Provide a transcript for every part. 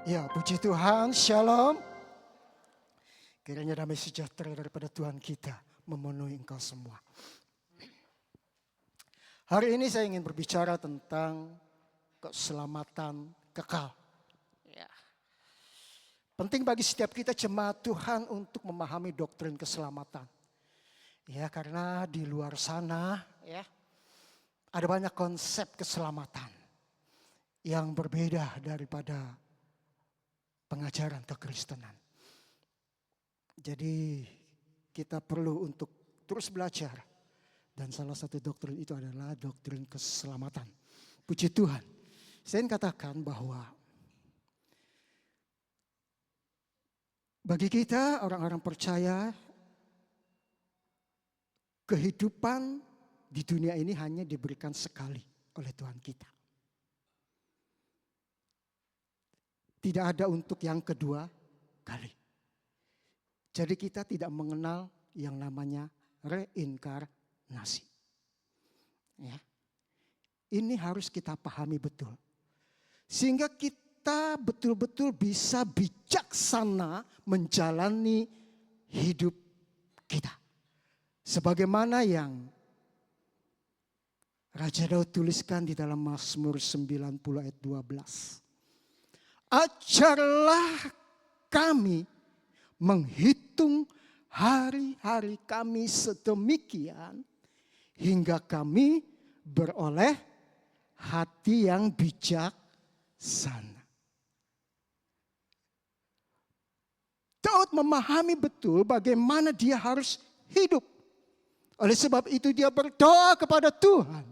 Ya, puji Tuhan, shalom. Kiranya damai sejahtera daripada Tuhan kita memenuhi engkau semua. Hari ini saya ingin berbicara tentang keselamatan kekal. Ya. Penting bagi setiap kita jemaat Tuhan untuk memahami doktrin keselamatan. Ya, karena di luar sana ya ada banyak konsep keselamatan yang berbeda daripada pengajaran kekristenan. Jadi kita perlu untuk terus belajar. Dan salah satu doktrin itu adalah doktrin keselamatan. Puji Tuhan. Saya ingin katakan bahwa bagi kita orang-orang percaya, kehidupan di dunia ini hanya diberikan sekali oleh Tuhan kita. Tidak ada untuk yang kedua kali. Jadi kita tidak mengenal yang namanya reinkarnasi. Ya. Ini harus kita pahami betul. Sehingga kita betul-betul bisa bijaksana menjalani hidup kita. Sebagaimana yang Raja Daud tuliskan di dalam Mazmur 90 ayat 12. Ajarlah kami menghitung hari-hari kami sedemikian hingga kami beroleh hati yang bijaksana. Daud memahami betul bagaimana dia harus hidup. Oleh sebab itu dia berdoa kepada Tuhan.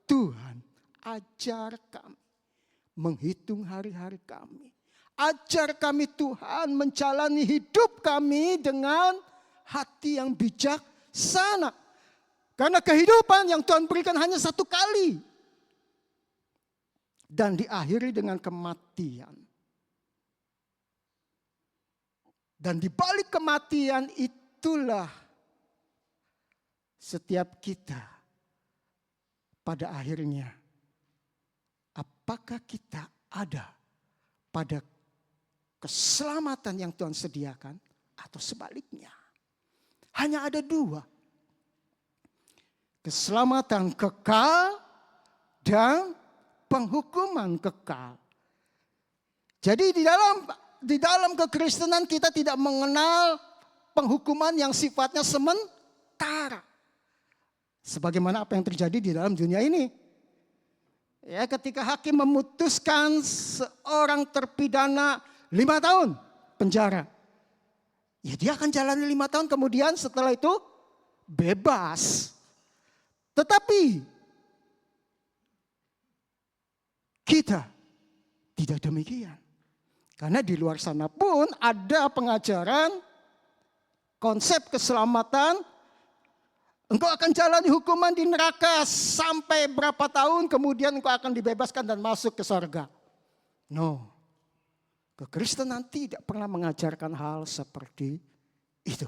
Tuhan, ajar kami menghitung hari-hari kami. Ajar kami Tuhan menjalani hidup kami dengan hati yang bijaksana. Karena kehidupan yang Tuhan berikan hanya satu kali. Dan diakhiri dengan kematian. Dan di balik kematian itulah setiap kita pada akhirnya. Apakah kita ada pada keselamatan yang Tuhan sediakan atau sebaliknya? Hanya ada dua. Keselamatan kekal dan penghukuman kekal. Jadi di dalam kekristenan kita tidak mengenal penghukuman yang sifatnya sementara. Sebagaimana apa yang terjadi di dalam dunia ini. Ya, ketika hakim memutuskan seorang terpidana 5 tahun penjara. Ya dia akan jalani 5 tahun kemudian setelah itu bebas. Tetapi kita tidak demikian. Karena di luar sana pun ada pengajaran konsep keselamatan. Engkau akan jalani hukuman di neraka sampai berapa tahun kemudian engkau akan dibebaskan dan masuk ke surga. No. Kekristenan tidak pernah mengajarkan hal seperti itu.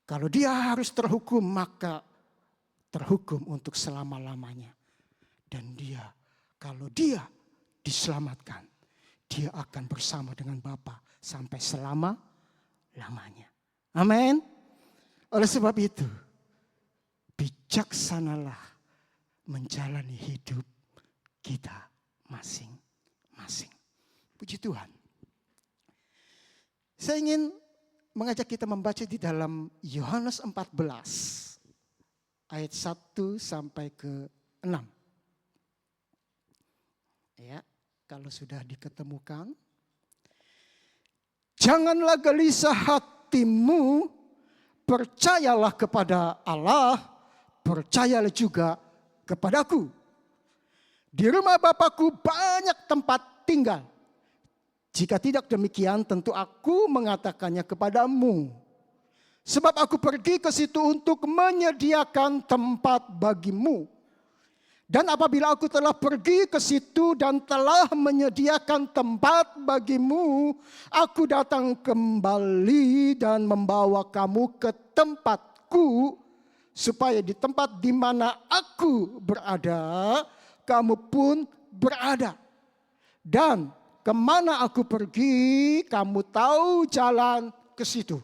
Kalau dia harus terhukum maka terhukum untuk selama-lamanya. Dan kalau dia diselamatkan, dia akan bersama dengan Bapa sampai selama-lamanya. Amin. Oleh sebab itu, bijaksanalah menjalani hidup kita masing-masing. Puji Tuhan. Saya ingin mengajak kita membaca di dalam Yohanes 14 ayat 1 sampai ke 6. Ya, kalau sudah diketemukan. Janganlah gelisah hatimu, percayalah kepada Allah, percayalah juga kepadaku. Di rumah Bapakku banyak tempat tinggal. Jika tidak demikian tentu aku mengatakannya kepadamu. Sebab aku pergi ke situ untuk menyediakan tempat bagimu. Dan apabila aku telah pergi ke situ dan telah menyediakan tempat bagimu, aku datang kembali dan membawa kamu ke tempatku, supaya di tempat di mana aku berada, kamu pun berada. Dan kemana aku pergi, kamu tahu jalan ke situ.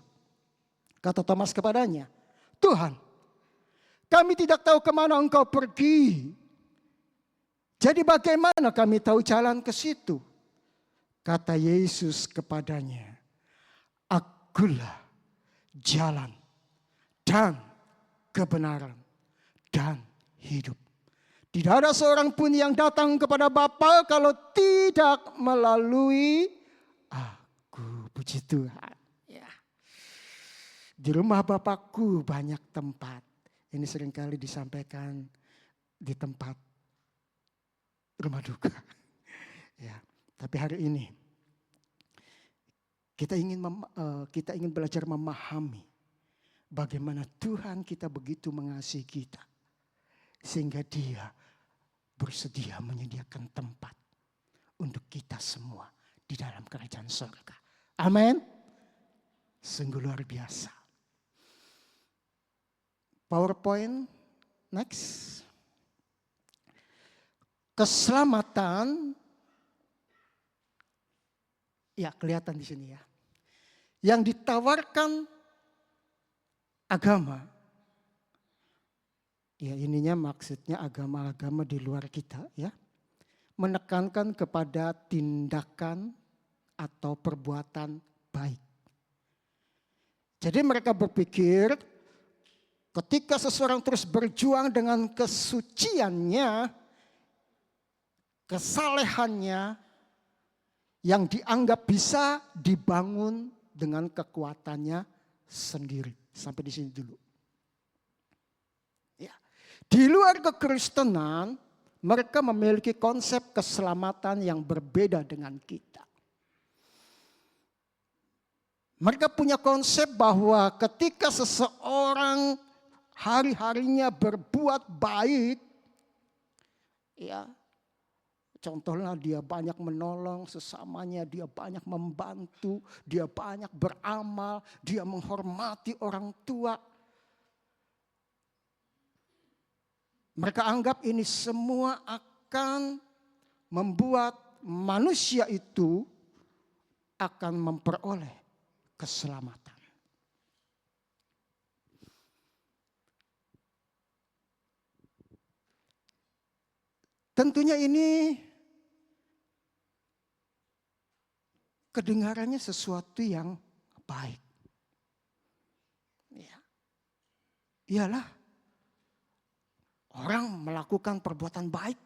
Kata Thomas kepadanya, Tuhan, kami tidak tahu kemana engkau pergi. Jadi bagaimana kami tahu jalan ke situ? Kata Yesus kepadanya, Akulah jalan dan kebenaran dan hidup. Tidak ada seorang pun yang datang kepada Bapa kalau tidak melalui aku. Puji Tuhan. Ya. Di rumah Bapakku banyak tempat. Ini seringkali disampaikan di tempat rumah duka. Ya. Tapi hari ini kita ingin belajar memahami bagaimana Tuhan kita begitu mengasihi kita. Sehingga Dia bersedia menyediakan tempat untuk kita semua di dalam kerajaan surga. Amin. Sungguh luar biasa. PowerPoint, next. Keselamatan, ya kelihatan di sini ya. Yang ditawarkan agama. Ya ininya maksudnya agama-agama di luar kita ya. Menekankan kepada tindakan atau perbuatan baik. Jadi mereka berpikir ketika seseorang terus berjuang dengan kesuciannya, kesalehannya yang dianggap bisa dibangun dengan kekuatannya sendiri. Sampai di sini dulu. Di luar kekristenan, mereka memiliki konsep keselamatan yang berbeda dengan kita. Mereka punya konsep bahwa ketika seseorang hari-harinya berbuat baik, ya, contohnya dia banyak menolong sesamanya, dia banyak membantu, dia banyak beramal, dia menghormati orang tua. Mereka anggap ini semua akan membuat manusia itu akan memperoleh keselamatan. Tentunya ini kedengarannya sesuatu yang baik. Ya. Iyalah. Orang melakukan perbuatan baik,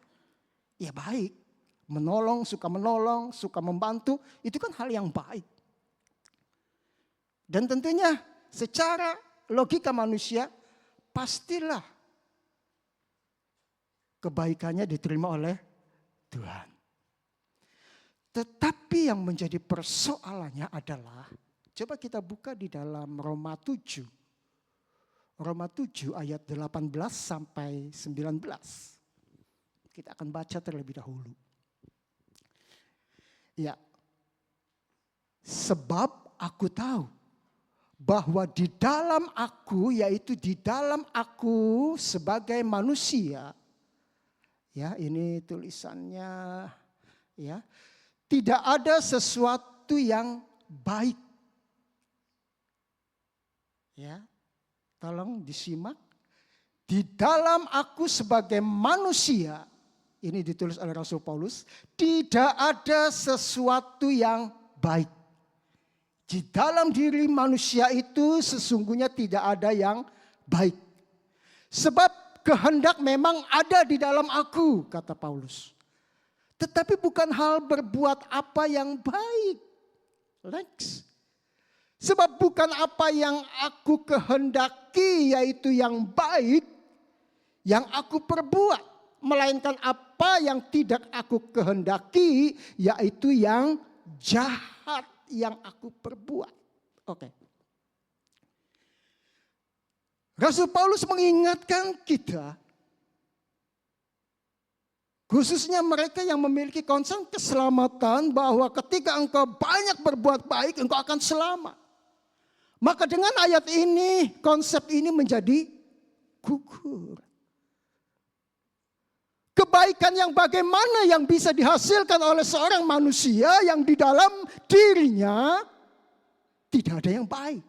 ya baik. Menolong, suka membantu, itu kan hal yang baik. Dan tentunya secara logika manusia, pastilah kebaikannya diterima oleh Tuhan. Tetapi yang menjadi persoalannya adalah, coba kita buka di dalam Roma 7. Roma 7 ayat 18 sampai 19. Kita akan baca terlebih dahulu. Ya. Sebab aku tahu bahwa di dalam aku, yaitu di dalam aku sebagai manusia, ya ini tulisannya, ya, tidak ada sesuatu yang baik. Ya. Tolong disimak. Di dalam aku sebagai manusia, ini ditulis oleh Rasul Paulus, tidak ada sesuatu yang baik. Di dalam diri manusia itu sesungguhnya tidak ada yang baik. Sebab kehendak memang ada di dalam aku, kata Paulus. Tetapi bukan hal berbuat apa yang baik. Next. Sebab bukan apa yang aku kehendaki yaitu yang baik yang aku perbuat. Melainkan apa yang tidak aku kehendaki yaitu yang jahat yang aku perbuat. Oke. Rasul Paulus mengingatkan kita, khususnya mereka yang memiliki konsep keselamatan, bahwa ketika engkau banyak berbuat baik engkau akan selamat. Maka dengan ayat ini, konsep ini menjadi gugur. kebaikan yang bagaimana yang bisa dihasilkan oleh seorang manusia yang di dalam dirinya tidak ada yang baik.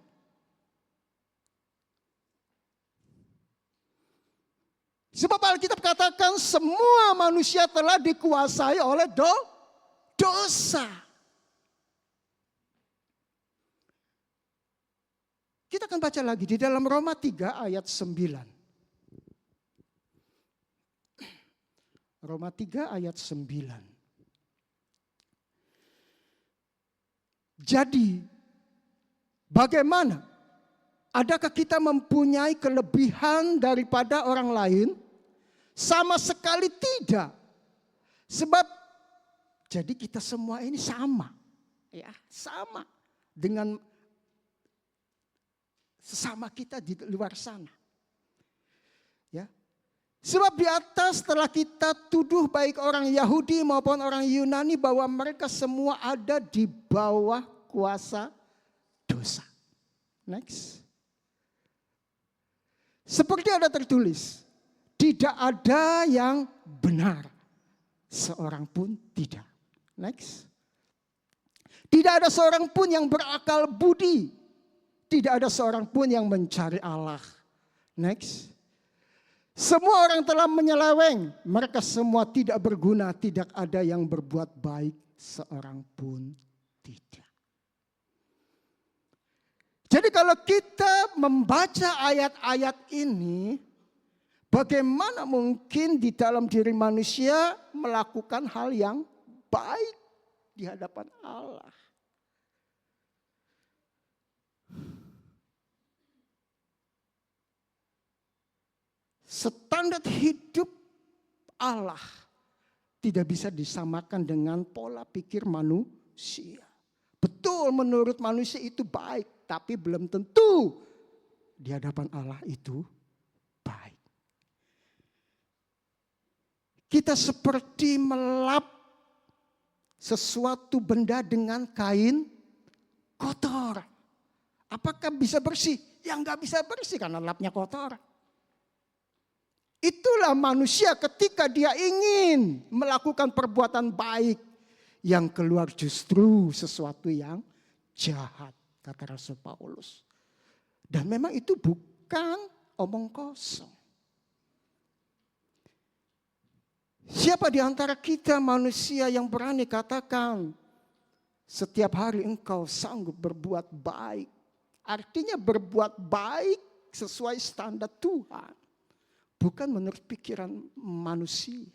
Sebab Alkitab katakan semua manusia telah dikuasai oleh dosa. Kita akan baca lagi di dalam Roma 3 ayat 9. Roma 3 ayat 9. Jadi, bagaimana? Adakah kita mempunyai kelebihan daripada orang lain? Sama sekali tidak. Sebab, jadi kita semua ini sama. Ya, sama dengan sesama kita di luar sana. Ya. Sebab di atas telah kita tuduh baik orang Yahudi maupun orang Yunani bahwa mereka semua ada di bawah kuasa dosa. Next. Seperti ada tertulis, tidak ada yang benar, seorang pun tidak. Next. Tidak ada seorang pun yang berakal budi, tidak ada seorang pun yang mencari Allah. Next. Semua orang telah menyeleweng, mereka semua tidak berguna, tidak ada yang berbuat baik, seorang pun tidak. Jadi kalau kita membaca ayat-ayat ini, bagaimana mungkin di dalam diri manusia melakukan hal yang baik di hadapan Allah? Standar hidup Allah tidak bisa disamakan dengan pola pikir manusia. Betul, menurut manusia itu baik, tapi belum tentu di hadapan Allah itu baik. Kita seperti melap sesuatu benda dengan kain kotor. Apakah bisa bersih? Ya nggak bisa bersih karena lapnya kotor. Itulah manusia ketika dia ingin melakukan perbuatan baik, yang keluar justru sesuatu yang jahat, kata Rasul Paulus. Dan memang itu bukan omong kosong. Siapa di antara kita manusia yang berani katakan setiap hari engkau sanggup berbuat baik? Artinya berbuat baik sesuai standar Tuhan. Bukan menurut pikiran manusia.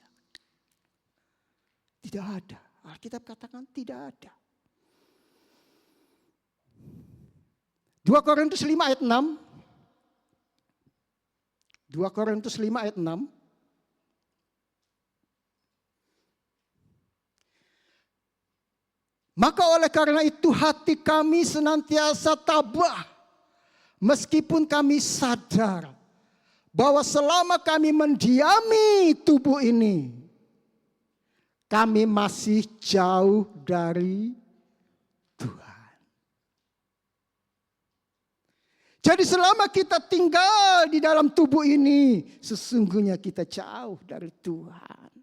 Tidak ada. Alkitab katakan tidak ada. 2 Korintus 5 ayat 6. 2 Korintus 5 ayat 6. Maka oleh karena itu hati kami senantiasa tabah. Meskipun kami sadar bahwa selama kami mendiami tubuh ini, kami masih jauh dari Tuhan. Jadi selama kita tinggal di dalam tubuh ini, sesungguhnya kita jauh dari Tuhan.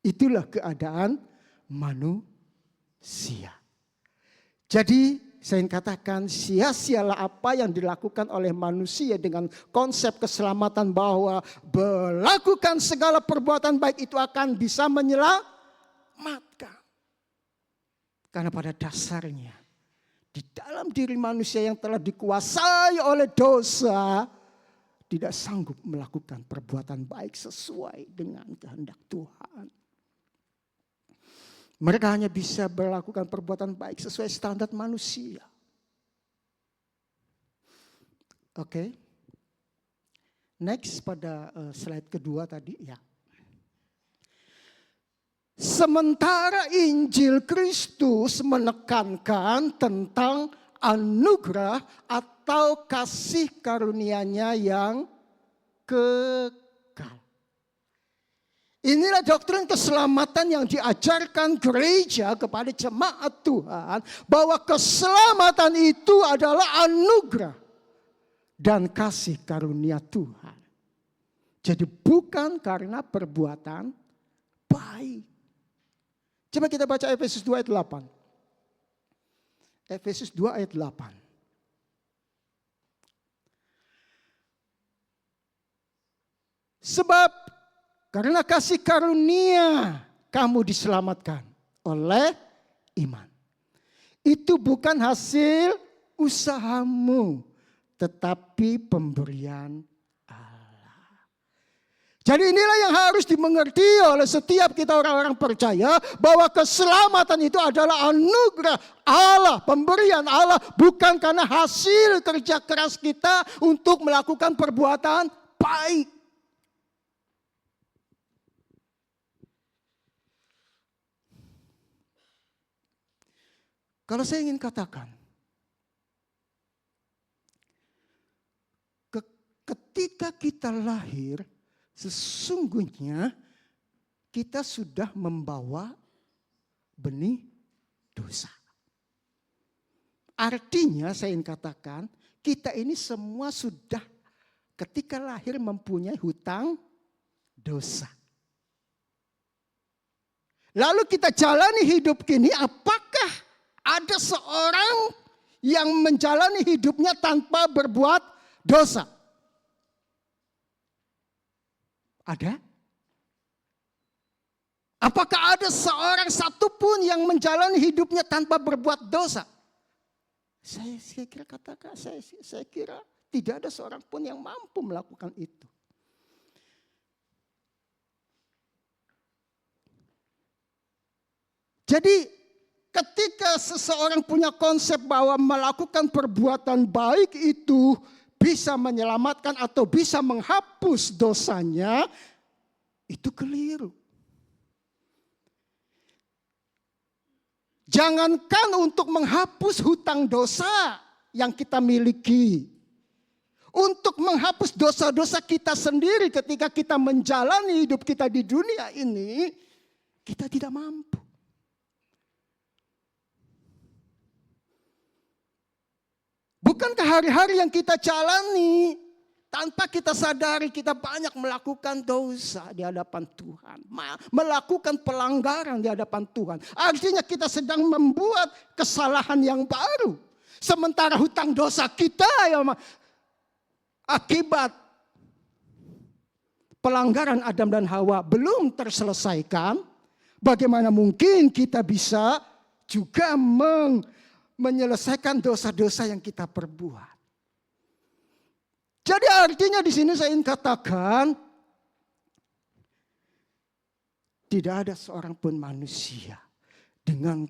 Itulah keadaan manusia. Jadi saya ingin katakan sia-sialah apa yang dilakukan oleh manusia dengan konsep keselamatan bahwa melakukan segala perbuatan baik itu akan bisa menyelamatkan. Karena pada dasarnya di dalam diri manusia yang telah dikuasai oleh dosa tidak sanggup melakukan perbuatan baik sesuai dengan kehendak Tuhan. Mereka hanya bisa melakukan perbuatan baik sesuai standar manusia. Oke. Next pada slide kedua tadi ya. Sementara Injil Kristus menekankan tentang anugerah atau kasih karunia-Nya yang kekal. Inilah doktrin keselamatan yang diajarkan gereja kepada jemaat Tuhan. Bahwa keselamatan itu adalah anugerah dan kasih karunia Tuhan. Jadi bukan karena perbuatan baik. Coba kita baca Efesus 2 ayat 8. Efesus 2 ayat 8. Sebab karena kasih karunia kamu diselamatkan oleh iman. Itu bukan hasil usahamu, tetapi pemberian Allah. Jadi inilah yang harus dimengerti oleh setiap kita orang-orang percaya, bahwa keselamatan itu adalah anugerah Allah, pemberian Allah, bukan karena hasil kerja keras kita untuk melakukan perbuatan baik. Kalau saya ingin katakan, ketika kita lahir, sesungguhnya kita sudah membawa benih dosa. Artinya saya ingin katakan, kita ini semua sudah ketika lahir mempunyai hutang dosa. Lalu kita jalani hidup ini, apakah ada seorang yang menjalani hidupnya tanpa berbuat dosa? Ada? Apakah ada seorang satupun yang menjalani hidupnya tanpa berbuat dosa? Saya kira katakan, saya kira tidak ada seorang pun yang mampu melakukan itu. Jadi ketika seseorang punya konsep bahwa melakukan perbuatan baik itu bisa menyelamatkan atau bisa menghapus dosanya, itu keliru. Jangankan untuk menghapus hutang dosa yang kita miliki, untuk menghapus dosa-dosa kita sendiri ketika kita menjalani hidup kita di dunia ini, kita tidak mampu. Bukankah hari-hari yang kita jalani tanpa kita sadari kita banyak melakukan dosa di hadapan Tuhan. Melakukan pelanggaran di hadapan Tuhan. Artinya kita sedang membuat kesalahan yang baru. Sementara hutang dosa kita yang akibat pelanggaran Adam dan Hawa belum terselesaikan. Bagaimana mungkin kita bisa juga menyelesaikan dosa-dosa yang kita perbuat. Jadi artinya di sini saya ingin katakan, tidak ada seorang pun manusia dengan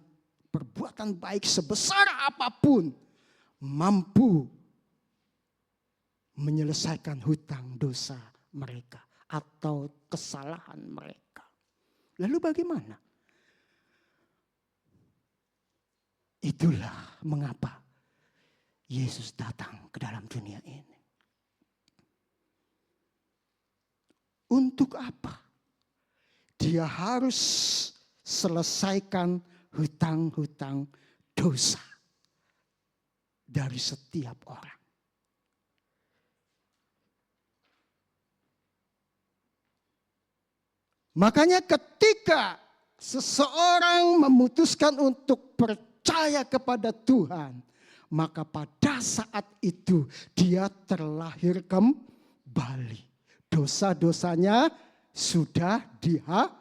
perbuatan baik sebesar apapun mampu menyelesaikan hutang dosa mereka atau kesalahan mereka. Lalu bagaimana? Itulah mengapa Yesus datang ke dalam dunia ini. Untuk apa? Dia harus selesaikan hutang-hutang dosa dari setiap orang. Makanya ketika seseorang memutuskan untuk percaya kepada Tuhan, maka pada saat itu dia terlahir kembali. Dosa-dosanya sudah dihapuskan.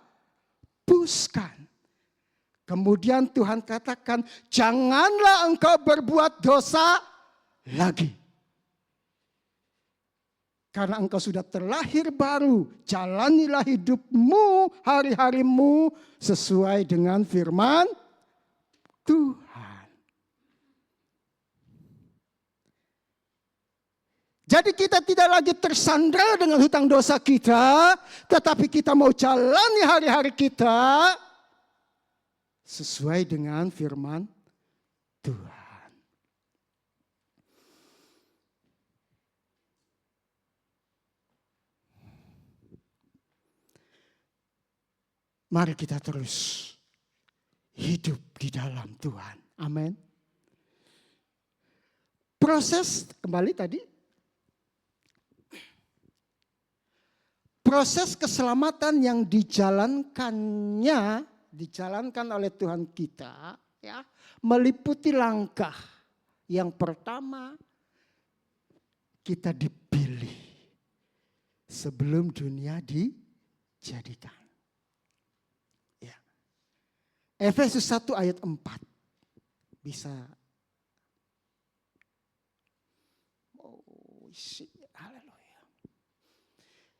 Kemudian Tuhan katakan, janganlah engkau berbuat dosa lagi. Karena engkau sudah terlahir baru, jalanilah hidupmu, hari-harimu sesuai dengan firman Tuhan. Jadi kita tidak lagi tersandra dengan hutang dosa kita, tetapi kita mau jalani hari-hari kita sesuai dengan firman Tuhan. Mari kita terus hidup di dalam Tuhan. Amin. Proses kembali tadi. proses keselamatan yang dijalankan oleh Tuhan kita, ya, meliputi langkah. Yang pertama, kita dipilih sebelum dunia dijadikan. Ya. Efesus 1 ayat 4. Bisa. Haleluya.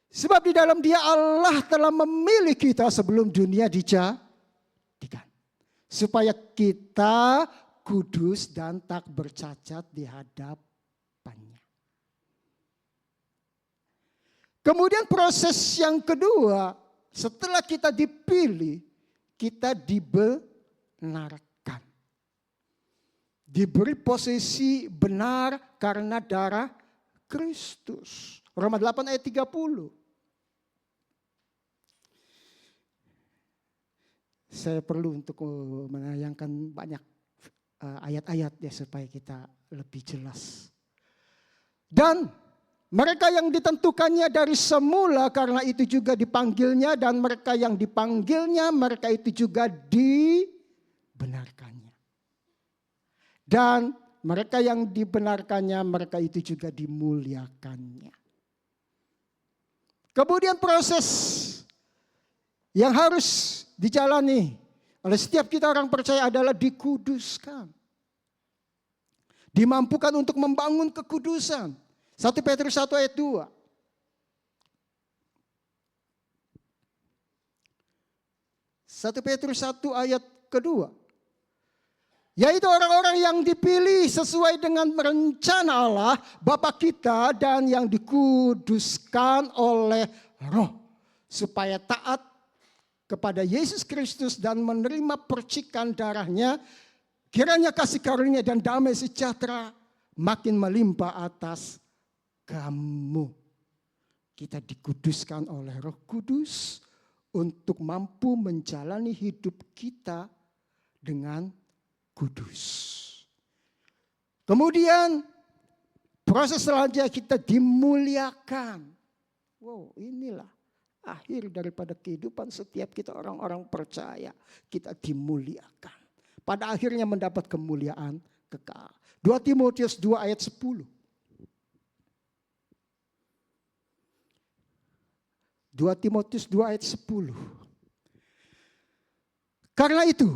Sebab di dalam Dia Allah telah memilih kita sebelum dunia dijadikan. Supaya kita kudus dan tak bercacat di hadapannya. Kemudian proses yang kedua, setelah kita dipilih, kita dibenarkan. Diberi posisi benar karena darah Kristus. Roma 8 ayat 30. Saya perlu untuk menayangkan banyak ayat-ayat ya supaya kita lebih jelas. Dan mereka yang ditentukannya dari semula karena itu juga dipanggilnya, dan mereka yang dipanggilnya mereka itu juga dibenarkannya. Dan mereka yang dibenarkannya mereka itu juga dimuliakannya. Kemudian proses yang harus dijalani oleh setiap kita orang percaya adalah dikuduskan. Dimampukan untuk membangun kekudusan. 1 Petrus 1 ayat 2. 1 Petrus 1 ayat kedua. Yaitu orang-orang yang dipilih sesuai dengan rencana Allah Bapa kita dan yang dikuduskan oleh Roh. Supaya taat kepada Yesus Kristus dan menerima percikan darahnya, kiranya kasih karunia dan damai sejahtera makin melimpah atas kamu. Kita dikuduskan oleh Roh Kudus untuk mampu menjalani hidup kita dengan kudus. Kemudian proses selanjutnya kita dimuliakan. Wow, inilah akhir daripada kehidupan setiap kita orang-orang percaya. Kita dimuliakan. Pada akhirnya mendapat kemuliaan kekal. 2 Timotius 2 ayat 10. 2 Timotius 2 ayat 10. Karena itu,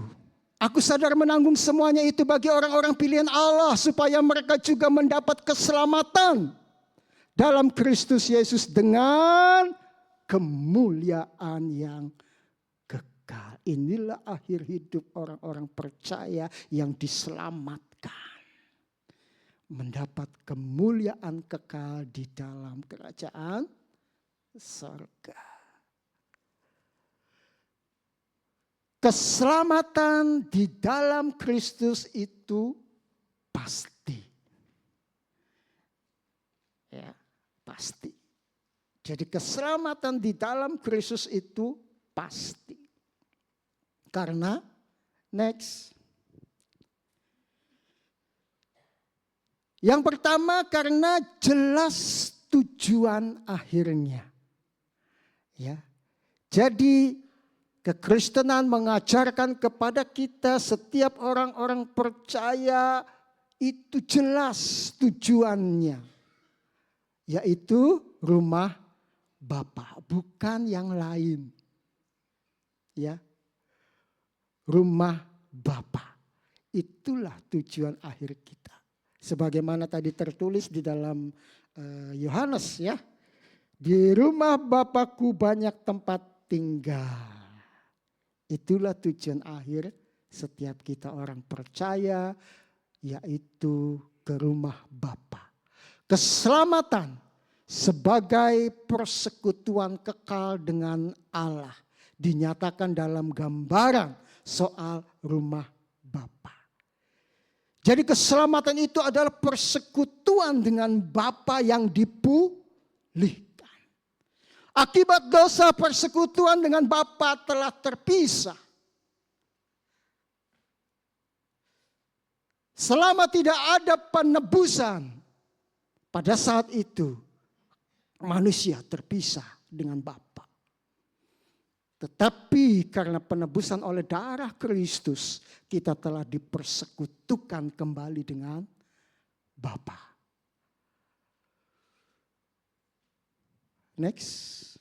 aku sadar menanggung semuanya itu bagi orang-orang pilihan Allah supaya mereka juga mendapat keselamatan dalam Kristus Yesus dengan kemuliaan yang kekal. Inilah akhir hidup orang-orang percaya yang diselamatkan. Mendapat kemuliaan kekal di dalam kerajaan surga. Keselamatan di dalam Kristus itu pasti. Ya, pasti. Jadi keselamatan di dalam Kristus itu pasti. Karena, next. Yang pertama karena jelas tujuan akhirnya. Ya. Jadi kekristenan mengajarkan kepada kita setiap orang-orang percaya itu jelas tujuannya. Yaitu rumah Bapa, bukan yang lain. Ya. Rumah Bapa. Itulah tujuan akhir kita. Sebagaimana tadi tertulis di dalam Yohanes ya. Di rumah Bapakku banyak tempat tinggal. Itulah tujuan akhir setiap kita orang percaya, yaitu ke rumah Bapa. Keselamatan sebagai persekutuan kekal dengan Allah dinyatakan dalam gambaran soal rumah Bapa. Jadi keselamatan itu adalah persekutuan dengan Bapa yang dipulihkan. Akibat dosa persekutuan dengan Bapa telah terpisah. Selama tidak ada penebusan, pada saat itu manusia terpisah dengan Bapa. Tetapi karena penebusan oleh darah Kristus, kita telah dipersekutukan kembali dengan Bapa. Next.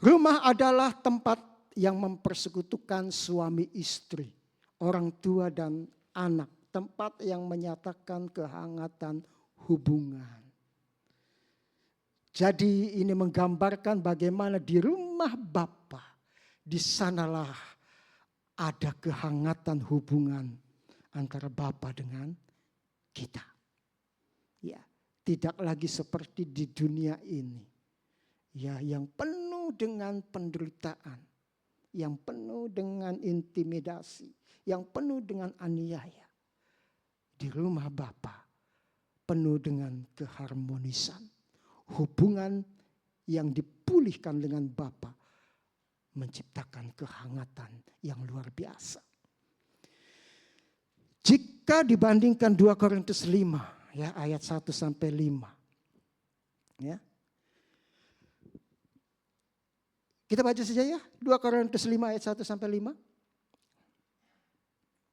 Rumah adalah tempat yang mempersekutukan suami istri, orang tua dan anak. Tempat yang menyatakan kehangatan hubungan. Jadi ini menggambarkan bagaimana di rumah Bapa, di sanalah ada kehangatan hubungan antara Bapa dengan kita. Ya, tidak lagi seperti di dunia ini. Ya, yang penuh dengan penderitaan, yang penuh dengan intimidasi, yang penuh dengan aniaya. Di rumah Bapa penuh dengan keharmonisan. Hubungan yang dipulihkan dengan Bapa menciptakan kehangatan yang luar biasa. Jika dibandingkan 2 Korintus 5 ya ayat 1 sampai 5. Ya. Kita baca saja ya, 2 Korintus 5 ayat 1 sampai 5.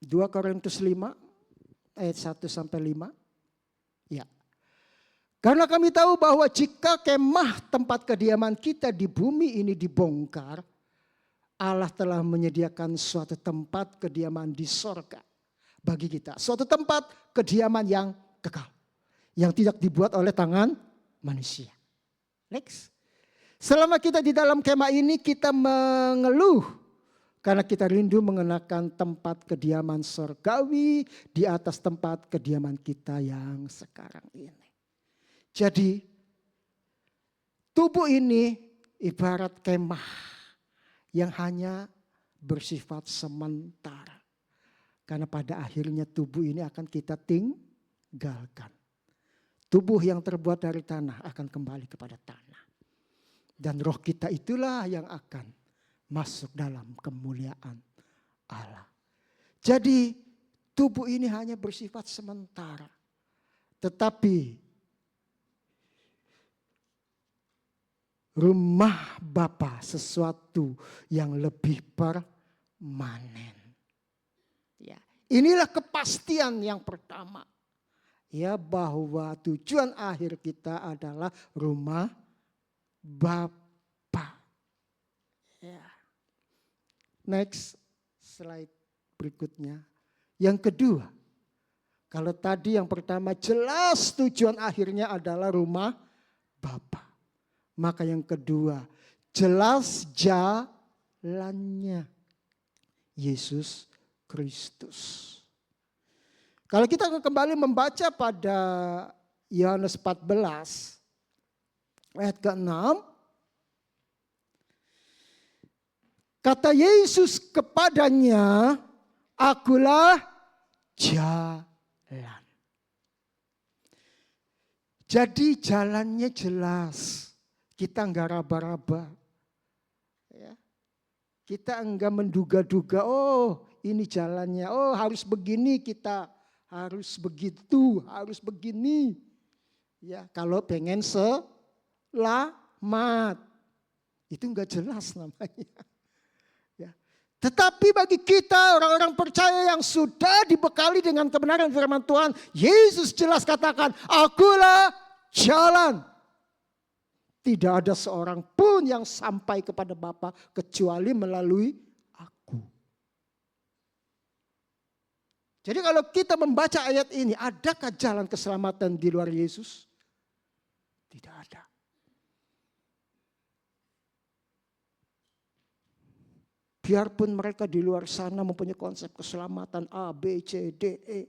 2 Korintus 5 ayat 1 sampai 5. Ya. Karena kami tahu bahwa jika kemah tempat kediaman kita di bumi ini dibongkar, Allah telah menyediakan suatu tempat kediaman di sorga bagi kita. Suatu tempat kediaman yang kekal. Yang tidak dibuat oleh tangan manusia. Next. Selama kita di dalam kemah ini kita mengeluh. Karena kita rindu mengenakan tempat kediaman sorgawi di atas tempat kediaman kita yang sekarang ini. Jadi tubuh ini ibarat kemah yang hanya bersifat sementara. Karena pada akhirnya tubuh ini akan kita tinggalkan. Tubuh yang terbuat dari tanah akan kembali kepada tanah. Dan roh kita itulah yang akan masuk dalam kemuliaan Allah. Jadi tubuh ini hanya bersifat sementara. Tetapi rumah Bapa sesuatu yang lebih permanen. Ya, inilah kepastian yang pertama. Ya, bahwa tujuan akhir kita adalah rumah Bapa. Ya. Next slide berikutnya. Yang kedua, kalau tadi yang pertama jelas tujuan akhirnya adalah rumah Bapa. Maka yang kedua, jelas jalannya Yesus Kristus. Kalau kita kembali membaca pada Yohanes 14 ayat ke-6. Kata Yesus kepadanya, akulah jalan. Jadi jalannya jelas. Kita enggak raba-raba. Ya. Kita enggak menduga-duga, oh ini jalannya, oh harus begini kita, harus begitu, harus begini. Ya, kalau pengen selamat. Itu enggak jelas namanya. Ya. Tetapi bagi kita orang-orang percaya yang sudah dibekali dengan kebenaran firman Tuhan, Yesus jelas katakan, akulah jalan. Tidak ada seorang pun yang sampai kepada Bapa kecuali melalui aku. Jadi kalau kita membaca ayat ini, adakah jalan keselamatan di luar Yesus? Tidak ada. Biarpun mereka di luar sana mempunyai konsep keselamatan A, B, C, D, E.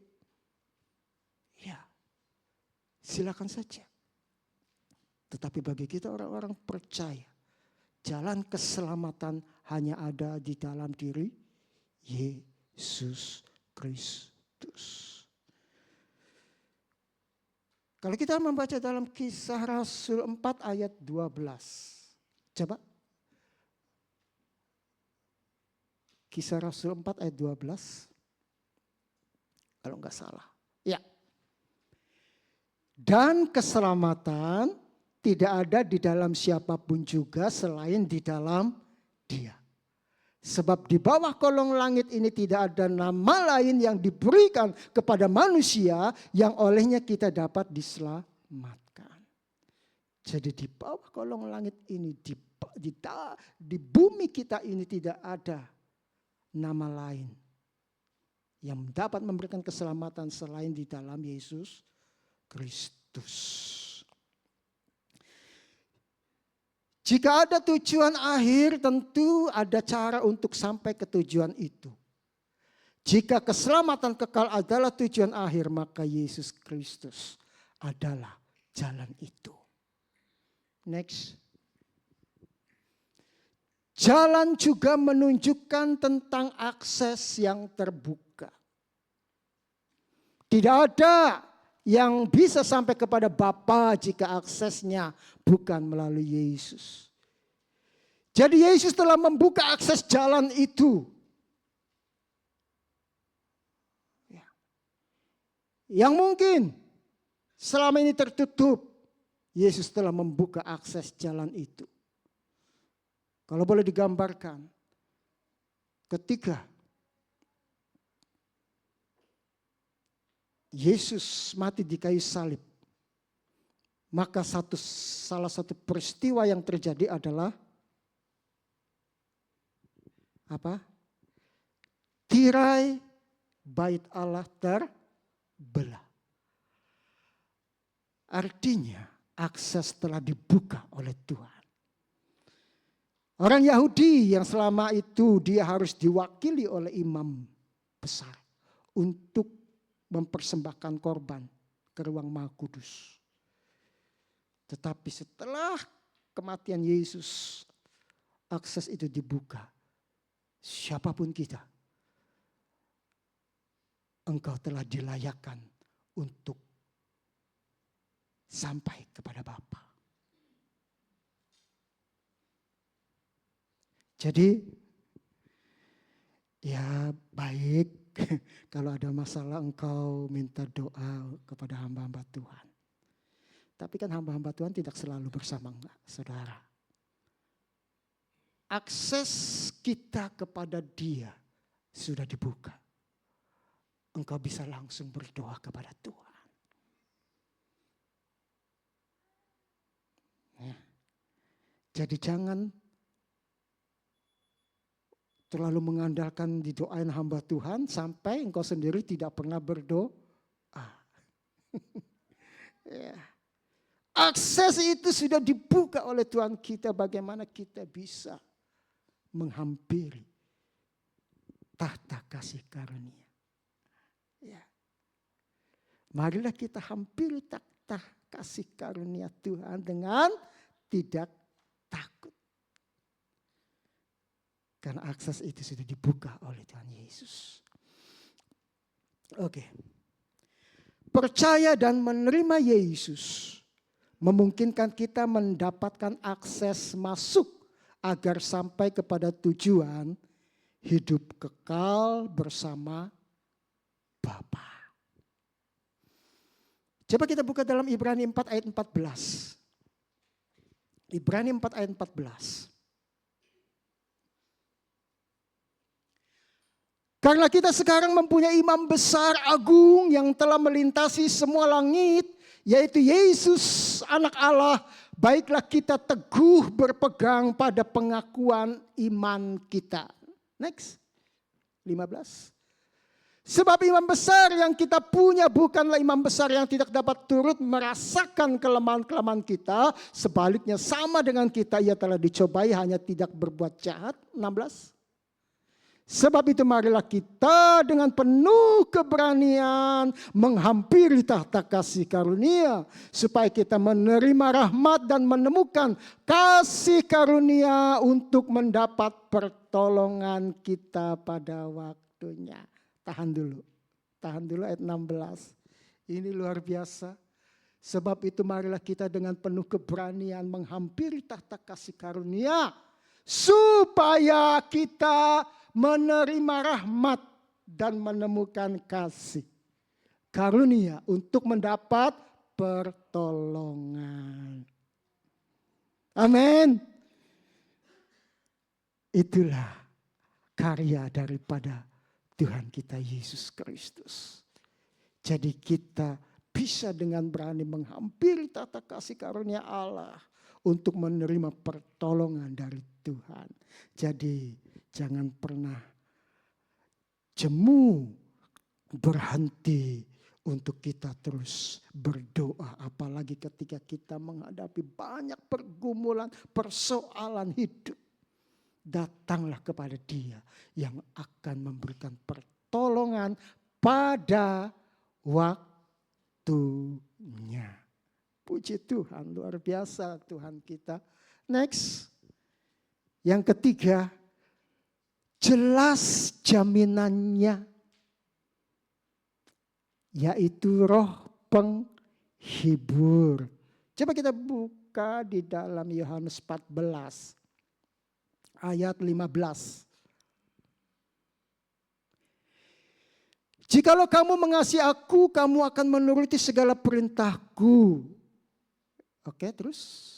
Ya, silakan saja. Tetapi bagi kita orang-orang percaya, jalan keselamatan hanya ada di dalam diri Yesus Kristus. Kalau kita membaca dalam Kisah Rasul 4 ayat 12. Coba. Kisah Rasul 4 ayat 12. Kalau enggak salah. Ya. Dan keselamatan tidak ada di dalam siapapun juga selain di dalam Dia. Sebab di bawah kolong langit ini tidak ada nama lain yang diberikan kepada manusia yang olehnya kita dapat diselamatkan. Jadi di bawah kolong langit ini, di bumi kita ini tidak ada nama lain yang dapat memberikan keselamatan selain di dalam Yesus Kristus. Jika ada tujuan akhir, tentu ada cara untuk sampai ke tujuan itu. Jika keselamatan kekal adalah tujuan akhir, maka Yesus Kristus adalah jalan itu. Next. Jalan juga menunjukkan tentang akses yang terbuka. Tidak ada yang bisa sampai kepada Bapa jika aksesnya bukan melalui Yesus. Jadi Yesus telah membuka akses jalan itu. Yang mungkin selama ini tertutup, Yesus telah membuka akses jalan itu. Kalau boleh digambarkan, ketika Yesus mati di kayu salib, maka salah satu peristiwa yang terjadi adalah apa? Tirai bait Allah terbelah. Artinya akses telah dibuka oleh Tuhan. Orang Yahudi yang selama itu dia harus diwakili oleh imam besar untuk mempersembahkan korban ke ruang Maha Kudus. Tetapi setelah kematian Yesus, akses itu dibuka. Siapapun kita, engkau telah dilayakkan untuk sampai kepada Bapa. Jadi ya baik kalau ada masalah engkau minta doa kepada hamba-hamba Tuhan. Tapi kan hamba-hamba Tuhan tidak selalu bersama saudara. Akses kita kepada Dia sudah dibuka. Engkau bisa langsung berdoa kepada Tuhan. Ya. Jadi jangan terlalu mengandalkan didoain hamba Tuhan sampai engkau sendiri tidak pernah berdoa. Ya. Akses itu sudah dibuka oleh Tuhan kita, bagaimana kita bisa menghampiri tahta kasih karunia. Ya. Marilah kita hampiri tahta kasih karunia Tuhan dengan tidak takut. Karena akses itu sudah dibuka oleh Tuhan Yesus. Oke. Percaya dan menerima Yesus memungkinkan kita mendapatkan akses masuk agar sampai kepada tujuan hidup kekal bersama Bapa. Coba kita buka dalam Ibrani 4 ayat 14. Ibrani 4 ayat 14. Karena kita sekarang mempunyai imam besar agung yang telah melintasi semua langit, yaitu Yesus anak Allah, baiklah kita teguh berpegang pada pengakuan iman kita. Next, 15. Sebab imam besar yang kita punya bukanlah imam besar yang tidak dapat turut merasakan kelemahan-kelemahan kita. Sebaliknya sama dengan kita, ia telah dicobai hanya tidak berbuat jahat. 16. Sebab itu marilah kita dengan penuh keberanian menghampiri tahta kasih karunia. Supaya kita menerima rahmat dan menemukan kasih karunia untuk mendapat pertolongan kita pada waktunya. Tahan dulu ayat 16. Ini luar biasa. Sebab itu marilah kita dengan penuh keberanian menghampiri tahta kasih karunia. Supaya kita menerima rahmat dan menemukan kasih karunia untuk mendapat pertolongan. Amin. Itulah karya daripada Tuhan kita Yesus Kristus. Jadi kita bisa dengan berani menghampiri tata kasih karunia Allah untuk menerima pertolongan dari Tuhan. Jadi jangan pernah jemu berhenti untuk kita terus berdoa. Apalagi ketika kita menghadapi banyak pergumulan, persoalan hidup. Datanglah kepada Dia yang akan memberikan pertolongan pada waktunya. Puji Tuhan, luar biasa Tuhan kita. Next, yang ketiga, jelas jaminannya, yaitu Roh Penghibur. Coba kita buka di dalam Yohanes 14 ayat 15. Jikalau kamu mengasihi aku, kamu akan menuruti segala perintahku. Oke, terus.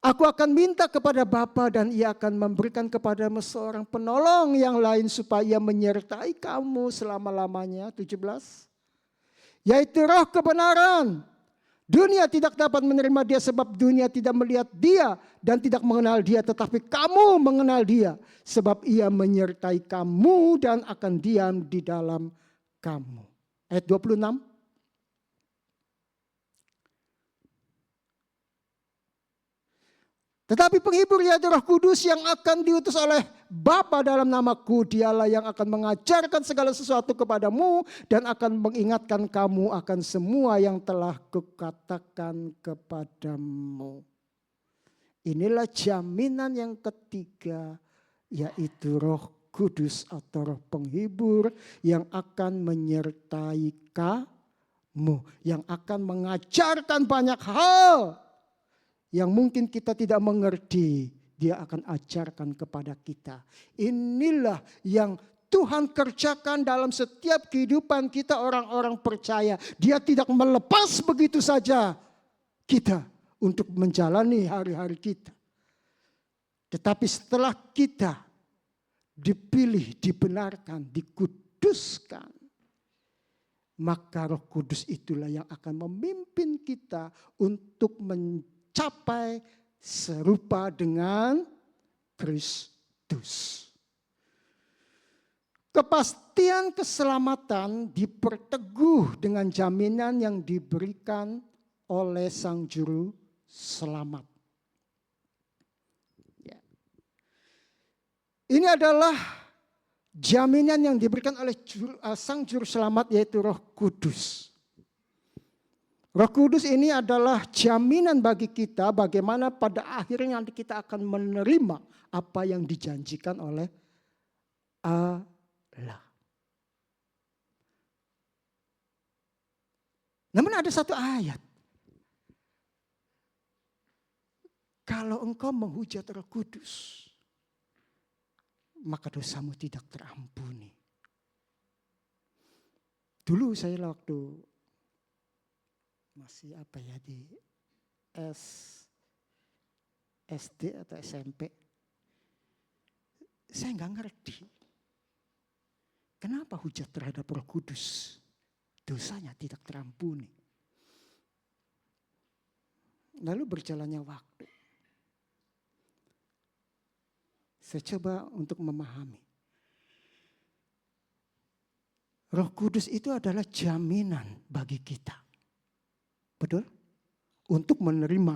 Aku akan minta kepada Bapa dan Ia akan memberikan kepadamu seorang penolong yang lain supaya menyertai kamu selama-lamanya. 17. Yaitu Roh kebenaran. Dunia tidak dapat menerima Dia sebab dunia tidak melihat Dia dan tidak mengenal Dia, tetapi kamu mengenal Dia sebab Ia menyertai kamu dan akan diam di dalam kamu. Ayat 26. Tetapi penghibur yaitu Roh Kudus yang akan diutus oleh Bapa dalam namaku, Dialah yang akan mengajarkan segala sesuatu kepadamu dan akan mengingatkan kamu akan semua yang telah kukatakan kepadamu. Inilah jaminan yang ketiga, yaitu Roh Kudus atau Roh Penghibur yang akan menyertai kamu, yang akan mengajarkan banyak hal yang mungkin kita tidak mengerti, Dia akan ajarkan kepada kita. Inilah yang Tuhan kerjakan dalam setiap kehidupan kita orang-orang percaya. Dia tidak melepas begitu saja kita untuk menjalani hari-hari kita. Tetapi setelah kita dipilih, dibenarkan, dikuduskan, maka Roh Kudus itulah yang akan memimpin kita untuk mencapai serupa dengan Kristus. Kepastian keselamatan diperteguh dengan jaminan yang diberikan oleh Sang Juru Selamat. Ya. Ini adalah jaminan yang diberikan oleh Sang Juru Selamat, yaitu Roh Kudus. Roh Kudus ini adalah jaminan bagi kita bagaimana pada akhirnya nanti kita akan menerima apa yang dijanjikan oleh Allah. Namun ada satu ayat. Kalau engkau menghujat Roh Kudus, maka dosamu tidak terampuni. Dulu saya waktu masih di SD atau SMP, saya nggak ngerti kenapa hujat terhadap Roh Kudus dosanya tidak terampuni. Lalu berjalannya waktu, saya coba untuk memahami. Roh Kudus itu adalah jaminan bagi kita. Betul? Untuk menerima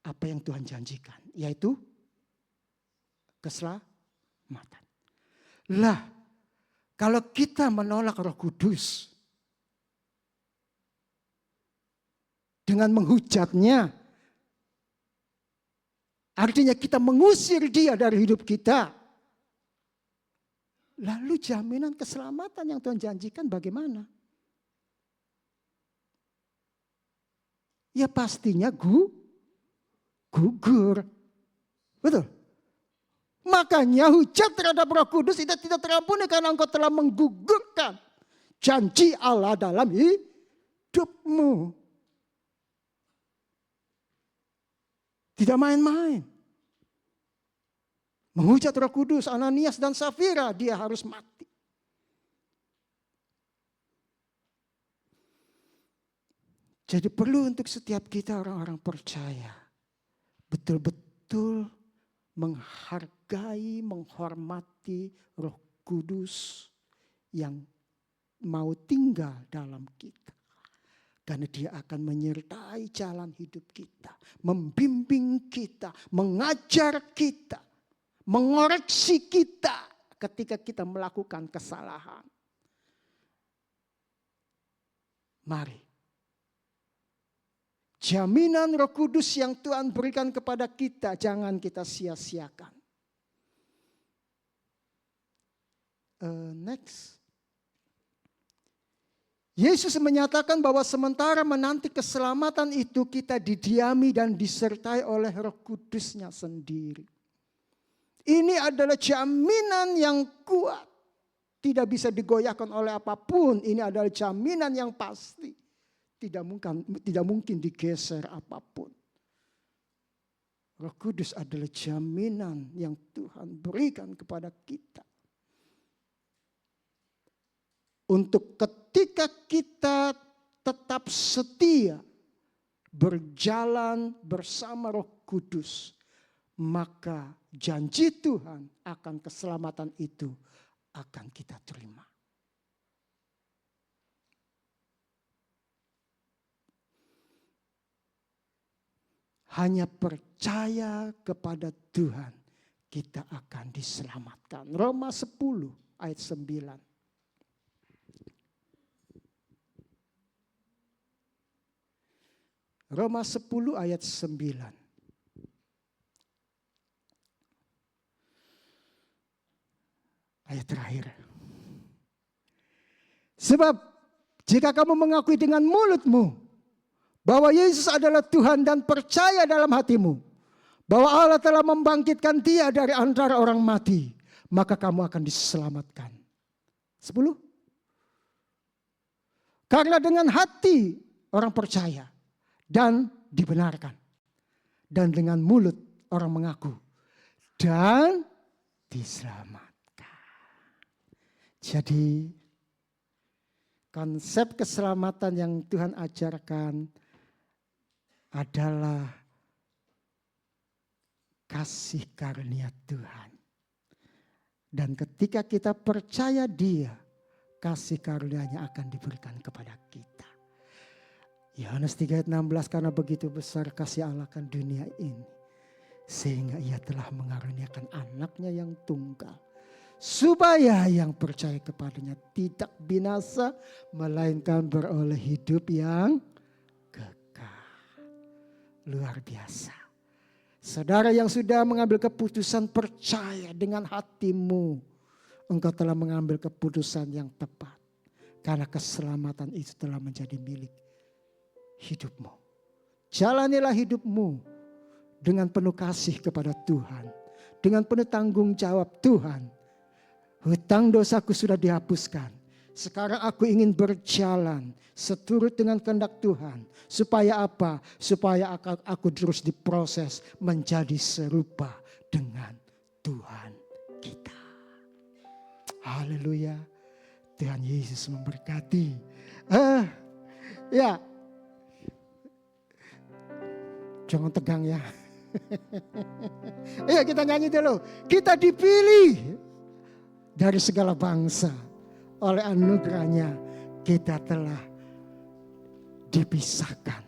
apa yang Tuhan janjikan, yaitu keselamatan. Lah, kalau kita menolak Roh Kudus dengan menghujatnya, artinya kita mengusir Dia dari hidup kita. Lalu jaminan keselamatan yang Tuhan janjikan bagaimana? Ya pastinya gugur. Betul? Makanya hujat terhadap Roh Kudus itu tidak terampuni karena engkau telah menggugurkan janji Allah dalam hidupmu. Tidak main-main. Menghujat Roh Kudus, Ananias dan Safira, dia harus mati. Jadi perlu untuk setiap kita orang-orang percaya betul-betul menghargai, menghormati Roh Kudus yang mau tinggal dalam kita. Karena dia akan menyertai jalan hidup kita, membimbing kita, mengajar kita, mengoreksi kita ketika kita melakukan kesalahan. Mari. Jaminan Roh Kudus yang Tuhan berikan kepada kita, jangan kita sia-siakan. Next. Yesus menyatakan bahwa sementara menanti keselamatan itu kita didiami dan disertai oleh Roh Kudus-Nya sendiri. Ini adalah jaminan yang kuat. Tidak bisa digoyahkan oleh apapun. Ini adalah jaminan yang pasti. Tidak mungkin digeser apapun. Roh Kudus adalah jaminan yang Tuhan berikan kepada kita. Untuk ketika kita tetap setia berjalan bersama Roh Kudus, maka janji Tuhan akan keselamatan itu akan kita terima. Hanya percaya kepada Tuhan kita akan diselamatkan. Roma 10 ayat 9. Roma 10 ayat 9. Ayat terakhir. Sebab jika kamu mengakui dengan mulutmu bahwa Yesus adalah Tuhan dan percaya dalam hatimu bahwa Allah telah membangkitkan Dia dari antara orang mati, maka kamu akan diselamatkan. 10. Karena dengan hati orang percaya dan dibenarkan, dan dengan mulut orang mengaku dan diselamatkan. Jadi konsep keselamatan yang Tuhan ajarkan adalah kasih karunia Tuhan. Dan ketika kita percaya Dia, kasih karunia-Nya akan diberikan kepada kita. Yohanes 3 ayat 16, karena begitu besar kasih Allah akan dunia ini, sehingga Ia telah mengaruniakan anaknya yang tunggal, supaya yang percaya kepadanya tidak binasa, melainkan beroleh hidup yang luar biasa. Saudara yang sudah mengambil keputusan percaya dengan hatimu, engkau telah mengambil keputusan yang tepat. Karena keselamatan itu telah menjadi milik hidupmu. Jalanilah hidupmu dengan penuh kasih kepada Tuhan. Dengan penuh tanggung jawab Tuhan. Hutang dosaku sudah dihapuskan. Sekarang aku ingin berjalan seturut dengan kehendak Tuhan. Supaya apa? Supaya aku terus diproses menjadi serupa dengan Tuhan kita. Haleluya. Tuhan Yesus memberkati. Ya. Jangan tegang ya. Ayo kita nyanyi dulu. Kita dipilih dari segala bangsa. Oleh anugerahnya kita telah dipisahkan